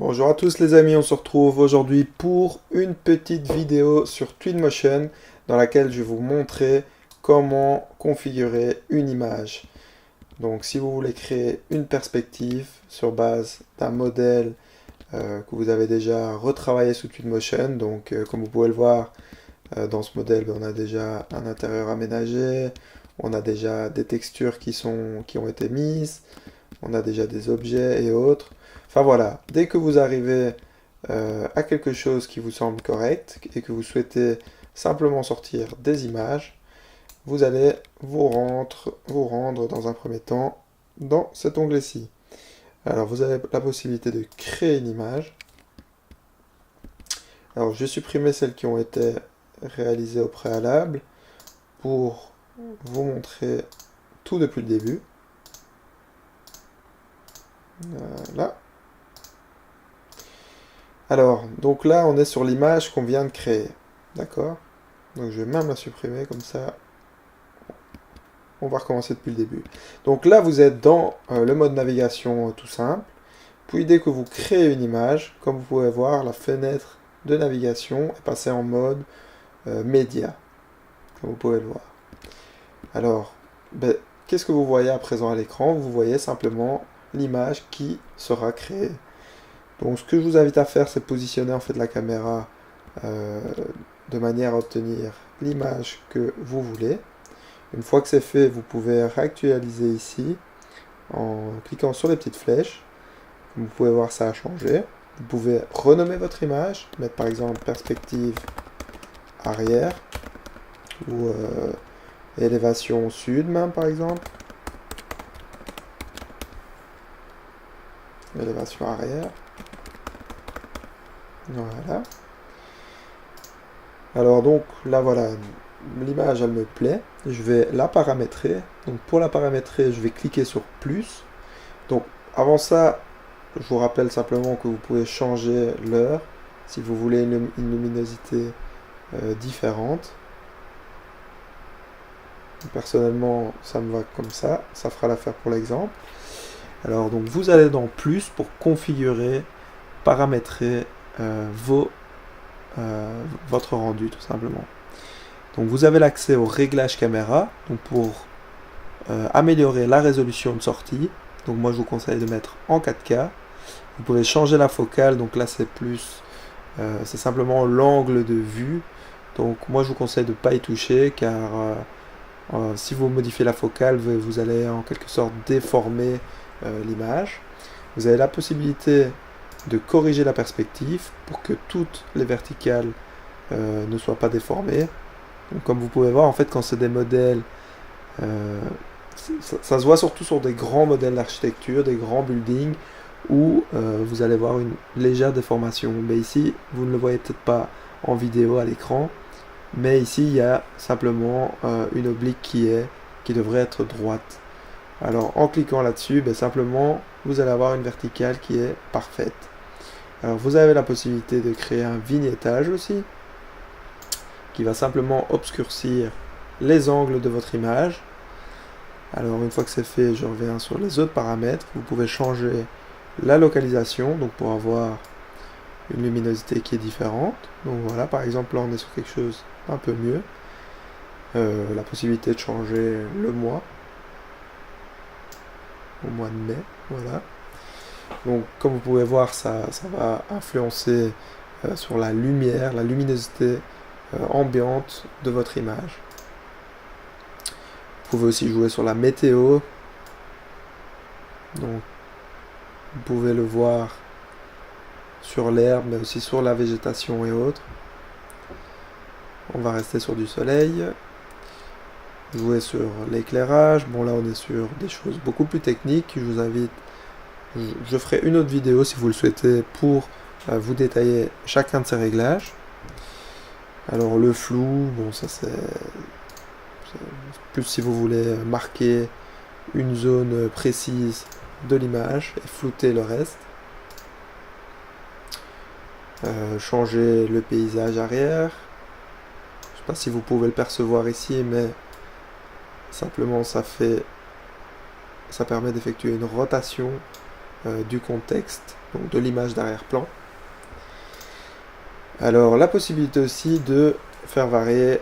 Bonjour à tous les amis, on se retrouve aujourd'hui pour une petite vidéo sur Twinmotion dans laquelle je vais vous montrer comment configurer une image. Donc si vous voulez créer une perspective sur base d'un modèle que vous avez déjà retravaillé sous Twinmotion, donc comme vous pouvez le voir dans ce modèle, on a déjà un intérieur aménagé, on a déjà des textures qui ont été mises, on a déjà des objets et autres. Enfin voilà, dès que vous arrivez à quelque chose qui vous semble correct et que vous souhaitez simplement sortir des images, vous allez vous rendre dans un premier temps dans cet onglet-ci. Alors vous avez la possibilité de créer une image. Alors je vais supprimer celles qui ont été réalisées au préalable pour vous montrer tout depuis le début. Voilà. Alors, donc là, on est sur l'image qu'on vient de créer. D'accord? Donc je vais même la supprimer, comme ça, on va recommencer depuis le début. Donc là, vous êtes dans le mode navigation tout simple. Puis dès que vous créez une image, comme vous pouvez voir, la fenêtre de navigation est passée en mode média, comme vous pouvez le voir. Alors, qu'est-ce que vous voyez à présent à l'écran? Vous voyez simplement l'image qui sera créée. Donc ce que je vous invite à faire, c'est positionner en fait la caméra de manière à obtenir l'image que vous voulez. Une fois que c'est fait, vous pouvez réactualiser ici en cliquant sur les petites flèches. Comme vous pouvez voir, ça a changé. Vous pouvez renommer votre image, mettre par exemple perspective arrière ou élévation sud même par exemple. Élévation arrière. Voilà. Alors donc là voilà, l'image elle me plaît. Je vais la paramétrer. Donc pour la paramétrer, je vais cliquer sur plus. Donc avant ça, je vous rappelle simplement que vous pouvez changer l'heure si vous voulez une luminosité différente. Personnellement, ça me va comme ça fera l'affaire pour l'exemple. Alors donc vous allez dans plus pour configurer, paramétrer votre rendu tout simplement. Donc vous avez l'accès au réglage caméra, donc pour améliorer la résolution de sortie. Donc moi je vous conseille de mettre en 4K. Vous pouvez changer la focale, donc là c'est plus, c'est simplement l'angle de vue. Donc moi je vous conseille de ne pas y toucher car si vous modifiez la focale, vous allez en quelque sorte déformer l'image. Vous avez la possibilité de corriger la perspective pour que toutes les verticales ne soient pas déformées. Donc, comme vous pouvez voir, en fait, quand c'est des modèles, ça se voit surtout sur des grands modèles d'architecture, des grands buildings, où vous allez voir une légère déformation. Mais ici, vous ne le voyez peut-être pas en vidéo à l'écran, mais ici, il y a simplement une oblique qui devrait être droite. Alors, en cliquant là-dessus, simplement, vous allez avoir une verticale qui est parfaite. Alors, vous avez la possibilité de créer un vignettage aussi, qui va simplement obscurcir les angles de votre image. Alors une fois que c'est fait, je reviens sur les autres paramètres. Vous pouvez changer la localisation, donc pour avoir une luminosité qui est différente. Donc voilà, par exemple là on est sur quelque chose un peu mieux. La possibilité de changer le mois, au mois de mai, voilà. Donc comme vous pouvez voir, ça va influencer sur la lumière, la luminosité ambiante de votre image. Vous pouvez aussi jouer sur la météo. Donc, vous pouvez le voir sur l'herbe, mais aussi sur la végétation et autres. On va rester sur du soleil. Jouer sur l'éclairage. Bon, là, on est sur des choses beaucoup plus techniques. Je vous invite. Je ferai une autre vidéo si vous le souhaitez pour vous détailler chacun de ces réglages. Alors, le flou, bon, ça c'est plus si vous voulez marquer une zone précise de l'image et flouter le reste. Changer le paysage arrière. Je ne sais pas si vous pouvez le percevoir ici, mais simplement ça permet d'effectuer une rotation du contexte, donc de l'image d'arrière-plan. Alors la possibilité aussi de faire varier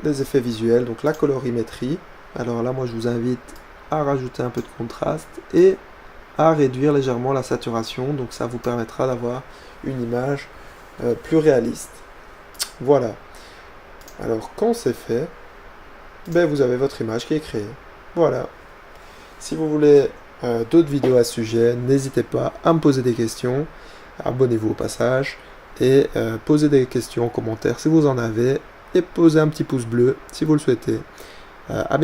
les effets visuels, donc la colorimétrie. Alors là moi je vous invite à rajouter un peu de contraste et à réduire légèrement la saturation, donc ça vous permettra d'avoir une image plus réaliste. Voilà. Alors quand c'est fait, ben, vous avez votre image qui est créée. Voilà. Si vous voulez d'autres vidéos à ce sujet, n'hésitez pas à me poser des questions. Abonnez-vous au passage et posez des questions en commentaire si vous en avez et posez un petit pouce bleu si vous le souhaitez. À bientôt.